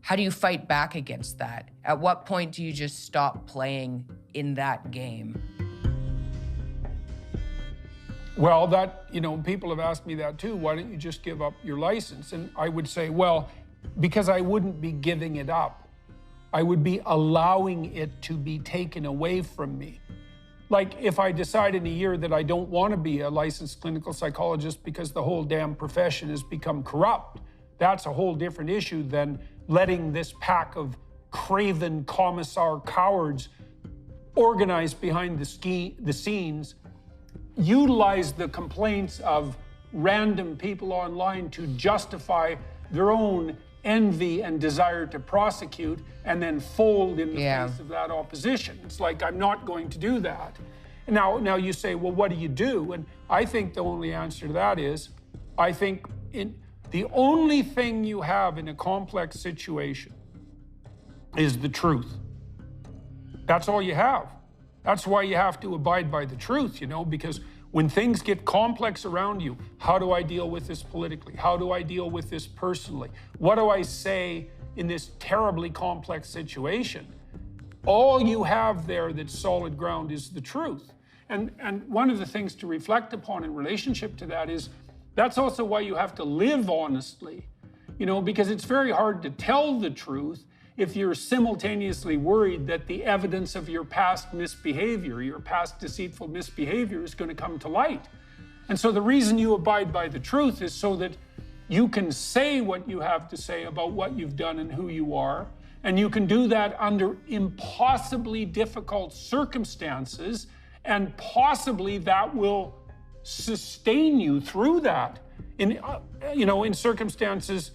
How do you fight back against that? At what point do you just stop playing in that game? Well, people have asked me that too. Why don't you just give up your license? And I would say, well, because I wouldn't be giving it up. I would be allowing it to be taken away from me. Like if I decide in a year that I don't want to be a licensed clinical psychologist because the whole damn profession has become corrupt, that's a whole different issue than letting this pack of craven commissar cowards organized behind the scenes utilize the complaints of random people online to justify their own envy and desire to prosecute and then fold in the face of that opposition. It's like, I'm not going to do that. Now you say, well, what do you do? And I think the only answer to that is, I think the only thing you have in a complex situation is the truth. That's all you have. That's why you have to abide by the truth, because when things get complex around you, how do I deal with this politically? How do I deal with this personally? What do I say in this terribly complex situation? All you have there that's solid ground is the truth. And one of the things to reflect upon in relationship to that is, that's also why you have to live honestly, because it's very hard to tell the truth if you're simultaneously worried that the evidence of your past misbehavior, your past deceitful misbehavior is going to come to light. And so the reason you abide by the truth is so that you can say what you have to say about what you've done and who you are, and you can do that under impossibly difficult circumstances, and possibly that will sustain you through that in circumstances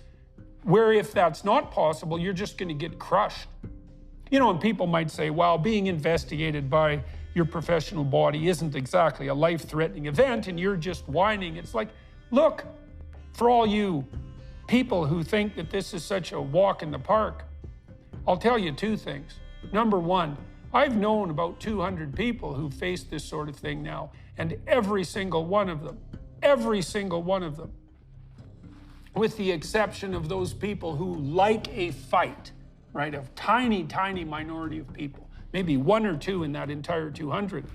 where if that's not possible, you're just going to get crushed. And people might say, well, being investigated by your professional body isn't exactly a life-threatening event and you're just whining. It's like, look, for all you people who think that this is such a walk in the park, I'll tell you two things. Number one, I've known about 200 people who face this sort of thing now, and every single one of them, with the exception of those people who like a fight, right? A tiny, tiny minority of people, maybe one or two in that entire 200,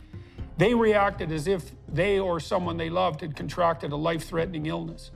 they reacted as if they or someone they loved had contracted a life-threatening illness.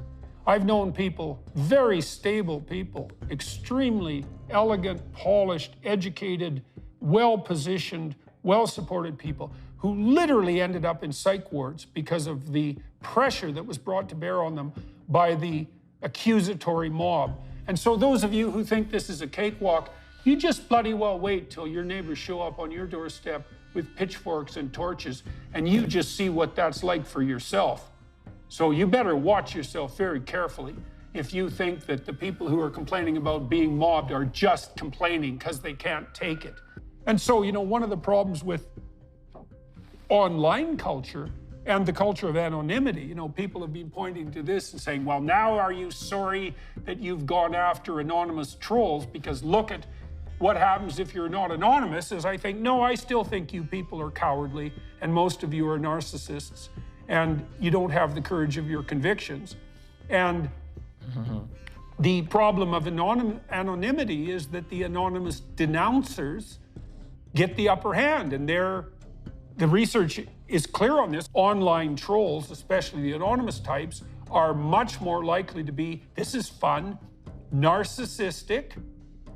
I've known people, very stable people, extremely elegant, polished, educated, well-positioned, well-supported people who literally ended up in psych wards because of the pressure that was brought to bear on them by the accusatory mob. And so those of you who think this is a cakewalk, you just bloody well wait till your neighbors show up on your doorstep with pitchforks and torches, and you just see what that's like for yourself. So you better watch yourself very carefully if you think that the people who are complaining about being mobbed are just complaining because they can't take it. And so, one of the problems with online culture and the culture of anonymity, people have been pointing to this and saying, well, now are you sorry that you've gone after anonymous trolls? Because look at what happens if you're not anonymous. Is I think, no, I still think you people are cowardly and most of you are narcissists and you don't have the courage of your convictions. And the problem of anonymity is that the anonymous denouncers get the upper hand, and the research is clear on this. Online trolls, especially the anonymous types, are much more likely to be, this is fun, narcissistic.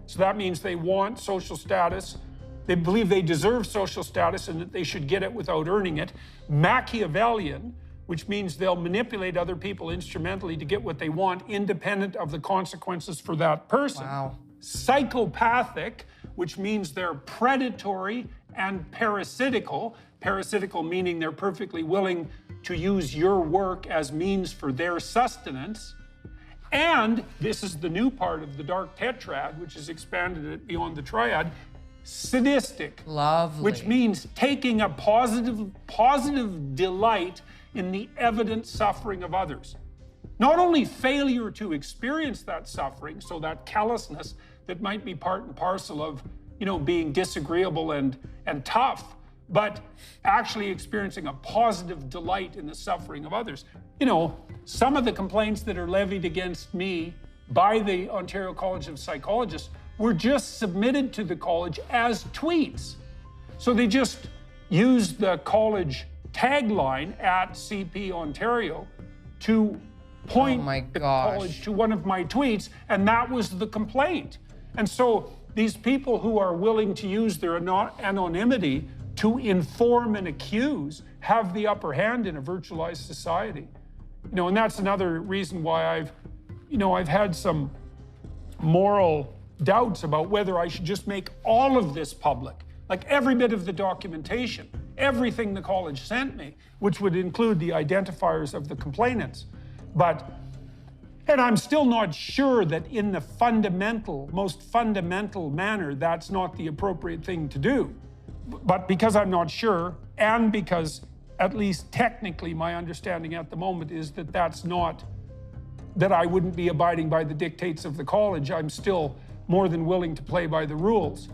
So that means they want social status. They believe they deserve social status and that they should get it without earning it. Machiavellian, which means they'll manipulate other people instrumentally to get what they want, independent of the consequences for that person. Wow. Psychopathic, which means they're predatory and parasitical. Parasitical meaning they're perfectly willing to use your work as means for their sustenance. And this is the new part of the dark tetrad, which has expanded it beyond the triad, sadistic. Lovely. Which means taking a positive delight in the evident suffering of others. Not only failure to experience that suffering, so that callousness that might be part and parcel of, being disagreeable and tough, but actually experiencing a positive delight in the suffering of others. Some of the complaints that are levied against me by the Ontario College of Psychologists were just submitted to the college as tweets. So they just used the college tagline at CP Ontario to point the college to one of my tweets, and that was the complaint. And so these people who are willing to use their anonymity to inform and accuse have the upper hand in a virtualized society. You know, and that's another reason why I've had some moral doubts about whether I should just make all of this public, like every bit of the documentation, everything the college sent me, which would include the identifiers of the complainants. And I'm still not sure that in the most fundamental manner, that's not the appropriate thing to do. But because I'm not sure, and because at least technically my understanding at the moment is that that I wouldn't be abiding by the dictates of the college, I'm still more than willing to play by the rules.